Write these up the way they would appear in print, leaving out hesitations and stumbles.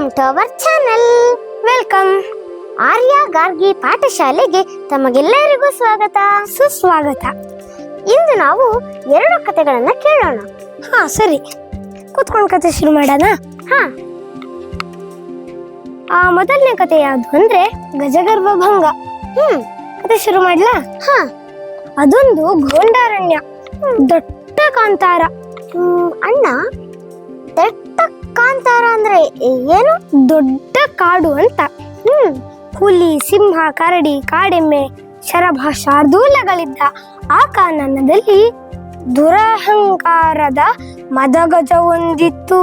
Welcome to our channel. Welcome. Arya Gargi ಪಾಠಶಾಲೆಗೆ ತಮಗೆಲ್ಲರಿಗೂ ಸ್ವಾಗತ, ಸುಸ್ವಾಗತ. ಇಂದು ನಾವು 2 ಕಥೆಗಳನ್ನ ಕೇಳೋಣ. ಸರಿ, ಕೂತ್ಕೊಂಡು ಕತೆ ಶುರು ಮಾಡೋಣ. ಮೊದಲನೇ ಕತೆ ಯಾವುದು ಅಂದ್ರೆ ಗಜಗರ್ವ ಭಂಗ. ಕತೆ ಶುರು ಮಾಡ್ಲಾ? ಅದೊಂದು ಗೋಂಡಾರಣ್ಯ, ದೊಡ್ಡ ಕಾಂತಾರ. ಅಣ್ಣ, ದೊಡ್ಡ ಕಾಂತಾರ ಅಂದ್ರೆ ಏನು? ದೊಡ್ಡ ಕಾಡು ಅಂತ. ಹುಲಿ, ಸಿಂಹ, ಕರಡಿ, ಕಾಡೆಮ್ಮೆ, ಶರಭ, ಶಾರ್ದೂಲಗಳಿದ್ದ ಆ ಕಾನನದಲ್ಲಿ ದುರಹಂಕಾರದ ಮದಗಜ ಒಂದಿತ್ತು.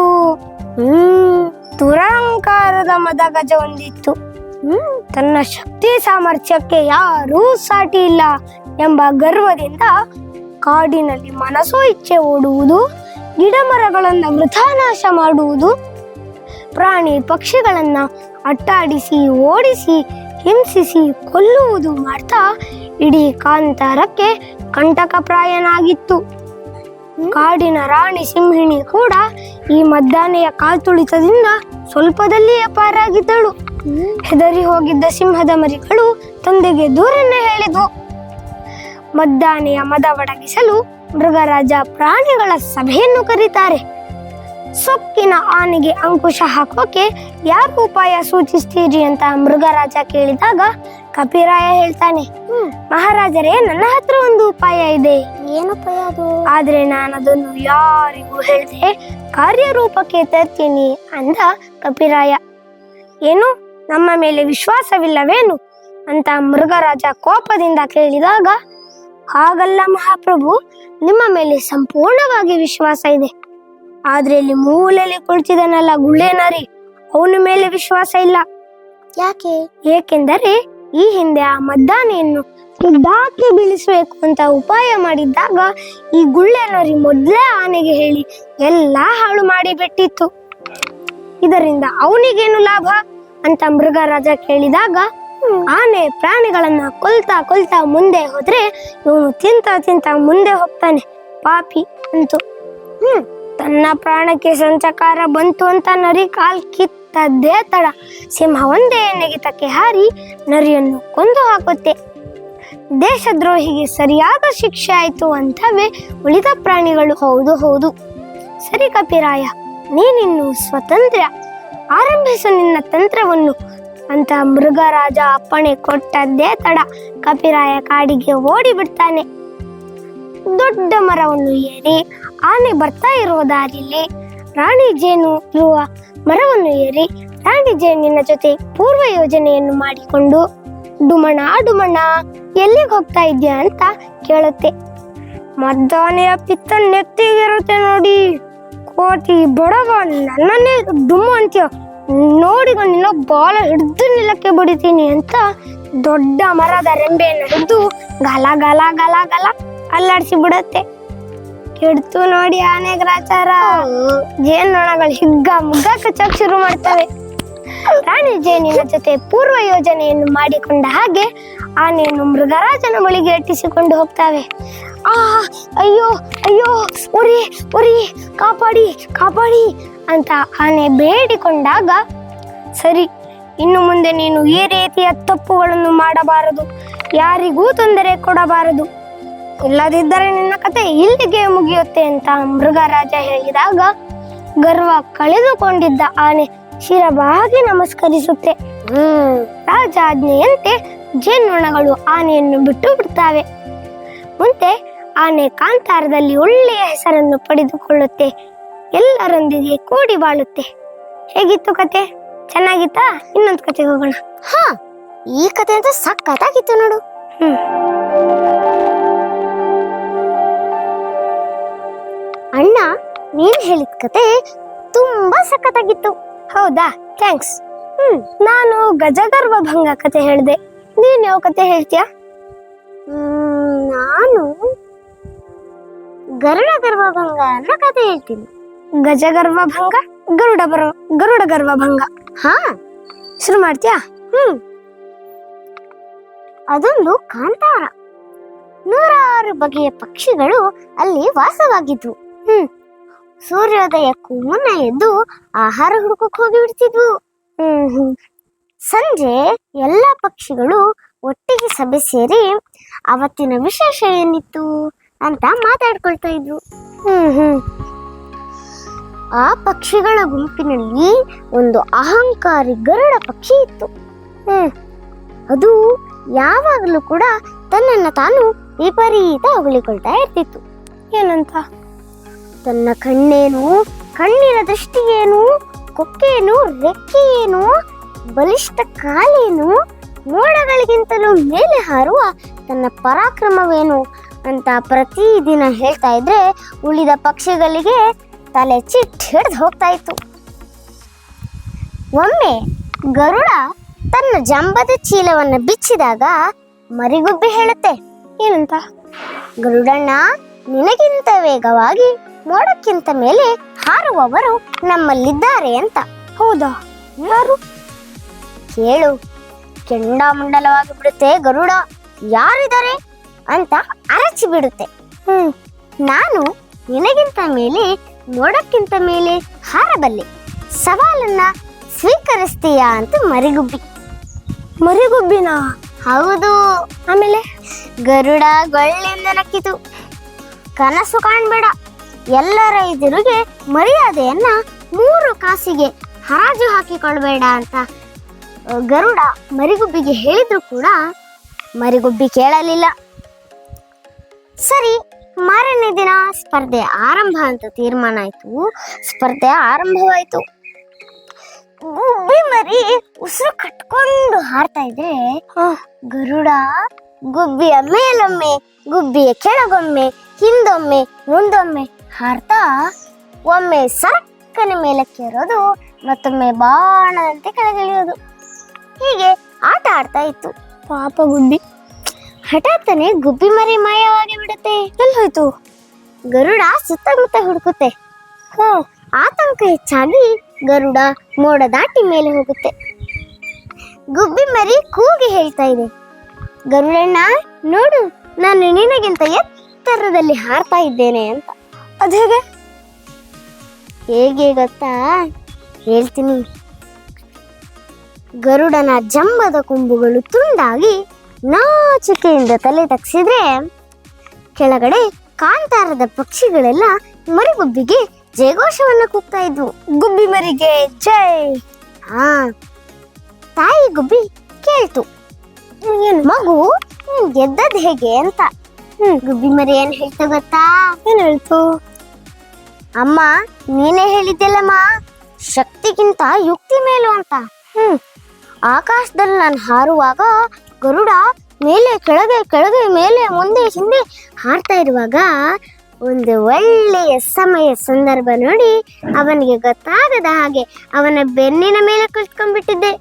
ದುರಹಂಕಾರದ ಮದಗಜ ಒಂದಿತ್ತು. ತನ್ನ ಶಕ್ತಿ ಸಾಮರ್ಥ್ಯಕ್ಕೆ ಯಾರೂ ಸಾಟಿ ಇಲ್ಲ ಎಂಬ ಗರ್ವದಿಂದ ಕಾಡಿನಲ್ಲಿ ಮನಸೋ ಇಚ್ಛೆ ಓಡುವುದು, ಗಿಡ ಮರಗಳನ್ನ ವೃಥಾನಾಶ ಮಾಡುವುದು, ಪ್ರಾಣಿ ಪಕ್ಷಿಗಳನ್ನ ಅಟ್ಟಾಡಿಸಿ ಓಡಿಸಿ ಹಿಂಸಿಸಿ ಕೊಲ್ಲುವುದು ಮಾಡ್ತಾ ಇಡೀ ಕಾಂತಾರಕ್ಕೆ ಕಂಟಕಪ್ರಾಯನಾಗಿತ್ತು. ಕಾಡಿನ ರಾಣಿ ಸಿಂಹಿಣಿ ಕೂಡ ಈ ಮದ್ದಾನೆಯ ಕಾಲ್ತುಳಿತದಿಂದ ಸ್ವಲ್ಪದಲ್ಲಿಯೇ ಪಾರಾಗಿದ್ದಳು. ಹೆದರಿ ಹೋಗಿದ್ದ ಸಿಂಹದ ಮರಿಗಳು ತಂದೆಗೆ ದೂರನ್ನೇ ಹೇಳಿದ್ವು. ಮದ್ದಾನೆಯ ಮದವಡಗಿಸಲು ಮೃಗರಾಜ ಪ್ರಾಣಿಗಳ ಸಭೆಯನ್ನು ಕರೀತಾರೆ. ಸೊಕ್ಕಿನ ಆನೆಗೆ ಅಂಕುಶ ಹಾಕೋಕೆ ಯಾರು ಉಪಾಯ ಸೂಚಿಸ್ತೀರಿ ಅಂತ ಮೃಗರಾಜ ಕೇಳಿದಾಗ ಕಪಿರಾಯ ಹೇಳ್ತಾನೆ, ಮಹಾರಾಜರೇ, ನನ್ನ ಹತ್ರ ಒಂದು ಉಪಾಯ ಇದೆ. ಏನು ಉಪಾಯ ಅದು? ಆದ್ರೆ ನಾನು ಅದನ್ನು ಯಾರಿಗೂ ಹೇಳ್ದೆ ಕಾರ್ಯರೂಪಕ್ಕೆ ತರ್ತೀನಿ ಅಂದ ಕಪಿರಾಯ. ಏನು, ನಮ್ಮ ಮೇಲೆ ವಿಶ್ವಾಸವಿಲ್ಲವೇನು ಅಂತ ಮೃಗರಾಜ ಕೋಪದಿಂದ ಕೇಳಿದಾಗ, ಹಾಗಲ್ಲ ಮಹಾಪ್ರಭು, ನಿಮ್ಮ ಮೇಲೆ ಸಂಪೂರ್ಣವಾಗಿ ವಿಶ್ವಾಸ ಇದೆ. ಆದ್ರೆ ಇಲ್ಲಿ ಮೂಲೆಯಲ್ಲಿ ಕುಳಿತಿದನಲ್ಲ ಗುಳ್ಳೇನರಿ, ಅವನ ಮೇಲೆ ವಿಶ್ವಾಸ ಇಲ್ಲ. ಯಾಕೆ? ಏಕೆಂದರೆ ಈ ಹಿಂದೆ ಆ ಮದ್ದಾನೆಯನ್ನು ಯುದ್ಧಕ್ಕೆ ಬೀಳಿಸಬೇಕು ಅಂತ ಉಪಾಯ ಮಾಡಿದ್ದಾಗ ಈ ಗುಳ್ಳೇನರಿ ಮೊದಲೇ ಆನೆಗೆ ಹೇಳಿ ಎಲ್ಲ ಹಾಳು ಮಾಡಿ ಬಿಟ್ಟಿತ್ತು. ಇದರಿಂದ ಅವನಿಗೇನು ಲಾಭ ಅಂತ ಮೃಗರಾಜ ಕೇಳಿದಾಗ, ಆನೆ ಪ್ರಾಣಿಗಳನ್ನ ಕೊಲ್ತಾ ಮುಂದೆ ಹೋದ್ರೆ ಇವನು ತಿಂತ ಮುಂದೆ ಹೋಗ್ತಾನೆ, ಪಾಪಿ ಅಂತು. ತನ್ನ ಪ್ರಾಣಕ್ಕೆ ಸಂಚಕಾರ ಬಂತು ಅಂತ ನರಿ ಕಾಲ್ ಕಿತ್ತದ್ದೇ ತಡ ಸಿಂಹ ಒಂದೇ ನೆಗೆತಕ್ಕೆ ಹಾರಿ ನರಿಯನ್ನು ಕೊಂದು ಹಾಕುತ್ತೆ. ದೇಶದ್ರೋಹಿಗೆ ಸರಿಯಾದ ಶಿಕ್ಷೆ ಆಯ್ತು ಅಂತವೇ ಉಳಿದ ಪ್ರಾಣಿಗಳು. ಹೌದು, ಸರಿ ಕಪಿರಾಯ, ನೀನಿನ್ನು ಸ್ವತಂತ್ರ, ಆರಂಭಿಸು ನಿನ್ನ ತಂತ್ರವನ್ನು ಅಂತ ಮೃಗರಾಜ ಅಪ್ಪಣೆ ಕೊಟ್ಟದ್ದೇ ತಡ ಕಪಿರಾಯ ಕಾಡಿಗೆ ಓಡಿ ಬಿಡ್ತಾನೆ. ದೊಡ್ಡ ಮರವನ್ನು ಏರಿ ಆನೆ ಬರ್ತಾ ಇರುವ ದಾರಿಯಲ್ಲಿ ರಾಣಿ ಜೇನು ಇರುವ ಮರವನ್ನು ಏರಿ ರಾಣಿ ಜೇನಿನ ಜೊತೆ ಪೂರ್ವ ಯೋಜನೆಯನ್ನು ಮಾಡಿಕೊಂಡು, ಡುಮಣ ಎಲ್ಲಿಗೆ ಹೋಗ್ತಾ ಇದ್ಯಾ ಅಂತ ಕೇಳುತ್ತೆ. ಮದ್ದಾನೆಯ ಪಿತ್ತ ನೆತ್ತಿಗಿರುತ್ತೆ ನೋಡಿ, ಕೋತಿ ಬಡವ, ನನ್ನನ್ನೇ ಡುಮ್ಮು ಅಂತೀಯ, ನೋಡಿ ನಿನ್ನ ಬಾಲ ಹಿಡಿದು ನಿಲ್ಲಕ್ಕೆ ಬಡಿತೀನಿ ಅಂತ ದೊಡ್ಡ ಮರದ ರೆಂಬೆಯನ್ನು ಹಿಡಿದು ಗಲ ಗಲ ಗಲ ಗಲ ಅಲ್ಲಾಡಿಸಿ ಬಿಡತ್ತೆ. ಕೆಡ್ತು ನೋಡಿ ಆನೆ ಗ್ರಾಚಾರ. ಜೇನ್ನೊಣಗಳು ಹಿಗ್ಗ ಮುಗ್ಗ ಕಚ್ಚಕ್ ಶುರು ಮಾಡ್ತವೆ. ರಾಣಿ ಜೇನಿನ ಜೊತೆ ಪೂರ್ವ ಯೋಜನೆಯನ್ನು ಮಾಡಿಕೊಂಡ ಹಾಗೆ ಆನೆಯನ್ನು ಮೃಗರಾಜನ ಬಳಿಗೆ ಅಟ್ಟಿಸಿಕೊಂಡು ಹೋಗ್ತಾವೆ. ಅಯ್ಯೋ ಉರಿ, ಕಾಪಾಡಿ ಅಂತ ಆನೆ ಬೇಡಿಕೊಂಡಾಗ, ಸರಿ, ಇನ್ನು ಮುಂದೆ ನೀನು ಈ ರೀತಿಯ ತಪ್ಪುಗಳನ್ನು ಮಾಡಬಾರದು, ಯಾರಿಗೂ ತೊಂದರೆ ಕೊಡಬಾರದು, ಇಲ್ಲದಿದ್ದರೆ ನಿನ್ನ ಕತೆ ಇಲ್ಲಿಗೆ ಮುಗಿಯುತ್ತೆ ಅಂತ ಮೃಗರಾಜ ಹೇಳಿದಾಗ ಗರ್ವ ಕಳೆದುಕೊಂಡಿದ್ದ ಆನೆ ಶಿರಬಾಗಿ ನಮಸ್ಕರಿಸುತ್ತೆ. ರಾಜ ಆಜ್ಞೆಯಂತೆ ಜೇನ್ನೊಣಗಳು ಆನೆಯನ್ನು ಬಿಟ್ಟು ಬಿಡ್ತಾವೆ. ಮುಂದೆ ಆನೆ ಕಾಂತಾರದಲ್ಲಿ ಒಳ್ಳೆಯ ಹೆಸರನ್ನು ಪಡೆದುಕೊಳ್ಳುತ್ತೆ, ಎಲ್ಲರೊಂದಿಗೆ ಕೂಡಿ ಬಾಳುತ್ತೆ. ಹೇಗಿತ್ತು ಕತೆ? ಚೆನ್ನಾಗಿತ್ತಾ? ಇನ್ನೊಂದು ಕತೆಗೆ ಹೋಗೋಣ. ಈ ಕತೆ ಅಂತ ಸಖತ್ತಾಗಿತ್ತು ನೋಡು. ಅಣ್ಣ, ನೀನ್ ಹೇಳಿದ ಕತೆ ತುಂಬಾ ಸಖತ್ತಾಗಿತ್ತು. ಹೌದಾ? ಥ್ಯಾಂಕ್ಸ್. ನಾನು ಗಜಗರ್ವ ಭಂಗ ಕತೆ ಹೇಳಿದೆ, ನೀನ್ ಯಾವ ಕತೆ ಹೇಳ್ತೀಯಾ? ನಾನು ಗರುಡ ಗರ್ವ ಭಂಗ ಅನ್ನೋ ಕತೆ ಹೇಳ್ತೀನಿ. ಗಜಗರ್ವ ಭಂಗ, ಗರುಡ ಗರ್ವ ಭಂಗ. ಶುರು ಮಾಡ್ತೀಯಾ? ಅದೊಂದು ಕಾಂತಾರ. 106 ಬಗೆಯ ಪಕ್ಷಿಗಳು ಅಲ್ಲಿ ವಾಸವಾಗಿದ್ವು. ಸೂರ್ಯೋದಯಕ್ಕೂ ಮುನ್ನ ಎದ್ದು ಆಹಾರ ಹುಡುಕಕ್ಕೆ ಹೋಗಿ ಬಿಡ್ತಿದ್ವು. ಸಂಜೆ ಎಲ್ಲ ಪಕ್ಷಿಗಳು ಒಟ್ಟಿಗೆ ಸಭೆ ಸೇರಿ ಅವತ್ತಿನ ವಿಶೇಷ ಏನಿತ್ತು ಅಂತ ಮಾತಾಡ್ಕೊಳ್ತಾ ಇದ್ರು. ಆ ಪಕ್ಷಿಗಳ ಗುಂಪಿನಲ್ಲಿ ಒಂದು ಅಹಂಕಾರಿ ಗರುಡ ಪಕ್ಷಿ ಇತ್ತು. ಅದು ಯಾವಾಗಲೂ ಕೂಡ ತನ್ನನ್ನು ತಾನು ವಿಪರೀತ ಹೊಗಳಿಕೊಳ್ತಾ ಇರ್ತಿತ್ತು. ಏನಂತ? ತನ್ನ ಕಣ್ಣೇನು, ಕಣ್ಣಿನ ದೃಷ್ಟಿಯೇನು, ಕೊಕ್ಕೇನು, ರೆಕ್ಕೆಯೇನು, ಬಲಿಷ್ಠ ಕಾಲೇನು, ಮೋಡಗಳಿಗಿಂತಲೂ ಮೇಲೆ ಹಾರುವ ತನ್ನ ಪರಾಕ್ರಮವೇನು ಅಂತ ಪ್ರತಿದಿನ ಹೇಳ್ತಾ ಇದ್ರೆ ಉಳಿದ ಪಕ್ಷಿಗಳಿಗೆ ತಲೆ ಚಿಟ್ ಹಿಡ್ದು ಹೋಗ್ತಾ ಇತ್ತು. ಒಮ್ಮೆ ಗರುಡ ತನ್ನ ಜಂಬದ ಚೀಲವನ್ನು ಬಿಚ್ಚಿದಾಗ ಮರಿಗುಬ್ಬಿ ಹೇಳುತ್ತೆ. ಏನಂತ? ಗರುಡಣ್ಣ, ನಿನಗಿಂತ ವೇಗವಾಗಿ ಮೋಡಕ್ಕಿಂತ ಮೇಲೆ ಹಾರುವವರು ನಮ್ಮಲ್ಲಿದ್ದಾರೆ ಅಂತ. ಹೌದಾ? ಯಾರು? ಕೇಳು. ಕೆಂಡಾಮಂಡಲವಾಗಿ ಬಿಡುತ್ತೆ ಗರುಡ. ಯಾರಿದ್ದಾರೆ ಅಂತ ಅರಚಿ ಬಿಡುತ್ತೆ. ನಾನು ನಿನಗಿಂತ ಮೇಲೆ ಮೋಡಕ್ಕಿಂತ ಮೇಲೆ ಹಾರಬಲ್ಲೆ, ಸವಾಲನ್ನ ಸ್ವೀಕರಿಸ್ತೀಯಾ ಅಂತ ಮರಿಗುಬ್ಬಿ. ಮರಿಗುಬ್ಬಿನ? ಹೌದು. ಆಮೇಲೆ ಗರುಡ ಗೊಳ್ಳೆಂದ ನಕ್ಕಿತು. ಕನಸು ಕಾಣ್ಬೇಡ, ಎಲ್ಲರ ಎದುರಿಗೆ ಮರ್ಯಾದೆಯನ್ನ 3 ಕಾಸಿಗೆ ಹರಾಜು ಹಾಕಿಕೊಳ್ಬೇಡ ಅಂತ ಗರುಡ ಮರಿಗುಬ್ಬಿಗೆ ಹೇಳಿದ್ರು ಕೂಡ ಮರಿಗುಬ್ಬಿ ಕೇಳಲಿಲ್ಲ. ಸರಿ, ಮಾರನೇ ದಿನ ಸ್ಪರ್ಧೆ ಆರಂಭ ಅಂತ ತೀರ್ಮಾನ ಆಯ್ತು. ಸ್ಪರ್ಧೆ ಆರಂಭವಾಯ್ತು. ಗುಬ್ಬಿ ಮರಿ ಉಸಿರು ಕಟ್ಕೊಂಡು ಹಾರ್ತಾ ಇದ್ರೆ ಗರುಡ ಗುಬ್ಬಿಯ ಮೇಲೊಮ್ಮೆ, ಗುಬ್ಬಿಯ ಕೆಳಗೊಮ್ಮೆ, ಹಿಂದೊಮ್ಮೆ, ಮುಂದೊಮ್ಮೆ ಹಾರ್ತಾ ಒಮ್ಮೆ ಸರಕ್ಕನೆ ಮೇಲಕ್ಕೆ ಇರೋದು, ಮತ್ತೊಮ್ಮೆ ಬಾಣದಂತೆ ಕೆಳಗಿಳಿಯೋದು. ಹೀಗೆ ಆಟ ಆಡ್ತಾ ಇತ್ತು. ಪಾಪ ಗುಬ್ಬಿ. ಹಠಾತ್ತನೆ ಗುಬ್ಬಿ ಮರಿ ಮಾಯವಾಗಿ ಬಿಡುತ್ತೆ. ಎಲ್ಲಿ ಹೋಯ್ತು? ಗರುಡ ಸುತ್ತಮುತ್ತ ಹುಡುಕುತ್ತೆ. ಆತಂಕ ಹೆಚ್ಚಾಗಿ ಗರುಡ ಮೋಡ ದಾಟಿ ಮೇಲೆ ಹೋಗುತ್ತೆ. ಗುಬ್ಬಿ ಮರಿ ಕೂಗಿ ಹೇಳ್ತಾ ಇದೆ, ಗರುಡಣ್ಣ ನೋಡು, ನಾನು ನಿನಗಿಂತ ಎತ್ತರದಲ್ಲಿ ಹಾರ್ತಾ ಇದ್ದೇನೆ ಅಂತ. ಅದು ಹೇಗೆ? ಹೇಗೆ ಗೊತ್ತಾ? ಹೇಳ್ತೀನಿ. ಗರುಡನ ಜಂಬದ ಕೊಂಬುಗಳು ತುಂಡಾಗಿ ನಾಚಿಕೆಯಿಂದ ತಲೆ ತಗ್ಸಿದ್ರೆ ಕೆಳಗಡೆ ಕಾಂತಾರದ ಪಕ್ಷಿಗಳೆಲ್ಲ ಮರಿಗುಬ್ಬಿಗೆ ಜಯಘೋಷವನ್ನ ಕೂಗ್ತಾ ಇದ್ವು. ಗುಬ್ಬಿ ಮರಿಗೆ ಜೈ. ತಾಯಿ ಗುಬ್ಬಿ ಕೇಳ್ತು, ಮಗು ನೀನ್ ಗೆದ್ದದ್ ಹೇಗೆ ಅಂತ. ಗುಬ್ಬಿ ಮರಿ ಏನ್ ಹೇಳ್ತಾ ಗೊತ್ತಾ? ಏನ್ ಹೇಳ್ತು? ಅಮ್ಮ, ನೀನೇ ಹೇಳಿದ್ದೆಲ್ಲಮ್ಮ, ಶಕ್ತಿಗಿಂತ ಯುಕ್ತಿ ಮೇಲು ಅಂತ. ಆಕಾಶದಲ್ಲಿ ನಾನು ಹಾರುವಾಗ ಗರುಡ ಮೇಲೆ ಕೆಳಗೆ ಕೆಳಗೆ ಮೇಲೆ ಮುಂದೆ ಹಿಂದೆ ಹಾರ್ತಾ ಇರುವಾಗ ಒಂದು ಒಳ್ಳೆಯ ಸಮಯ ಸಂದರ್ಭ ನೋಡಿ ಅವನಿಗೆ ಗೊತ್ತಾಗದ ಹಾಗೆ ಅವನ ಬೆನ್ನಿನ ಮೇಲೆ ಕುಳಿತುಕೊಂಡ್ಬಿಟ್ಟಿದ್ದೆ.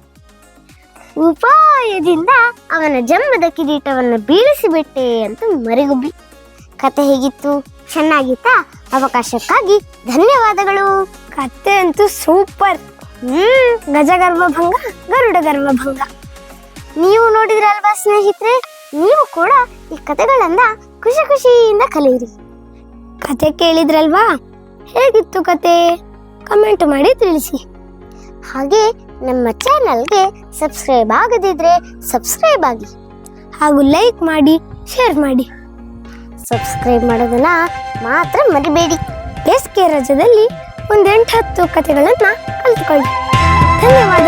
ಉಪಾಯದಿಂದ ಅವನ ಜಂಬದ ಕಿರೀಟವನ್ನು ಬೀಳಿಸಿಬಿಟ್ಟೆ ಅಂತ ಮರಿಗುಬ್ಬಿ. ಕತೆ ಹೇಗಿತ್ತು? ಚೆನ್ನಾಗಿತ್ತಾ? ಅವಕಾಶಕ್ಕಾಗಿ ಧನ್ಯವಾದಗಳು. ಕತೆ ಅಂತೂ ಸೂಪರ್. ಗಜಗರ್ವ ಭಂಗ, ಗರುಡ ಗರ್ವ ಭಂಗ. ನೀವು ನೋಡಿದ್ರಲ್ವಾ ಸ್ನೇಹಿತರೆ? ನೀವು ಕೂಡ ಈ ಕತೆಗಳನ್ನ ಖುಷಿ ಖುಷಿಯಿಂದ ಕಲಿಯಿರಿ. ಕತೆ ಕೇಳಿದ್ರಲ್ವಾ? ಹೇಗಿತ್ತು ಕತೆ? ಕಮೆಂಟ್ ಮಾಡಿ ತಿಳಿಸಿ. ಹಾಗೆ ನಮ್ಮ ಚಾನಲ್ಗೆ ಸಬ್ಸ್ಕ್ರೈಬ್ ಆಗದಿದ್ರೆ ಸಬ್ಸ್ಕ್ರೈಬ್ ಆಗಿ, ಹಾಗೂ ಲೈಕ್ ಮಾಡಿ, ಶೇರ್ ಮಾಡಿ. ಸಬ್ಸ್ಕ್ರೈಬ್ ಮಾಡೋದನ್ನ ಮಾತ್ರ ಮರಿಬೇಡಿ. ಬೇಸಿಗೆ ರಜದಲ್ಲಿ 8-10 ಕತೆಗಳನ್ನ ಕಲಿತುಕೊಳ್ಳಿ. ಧನ್ಯವಾದ.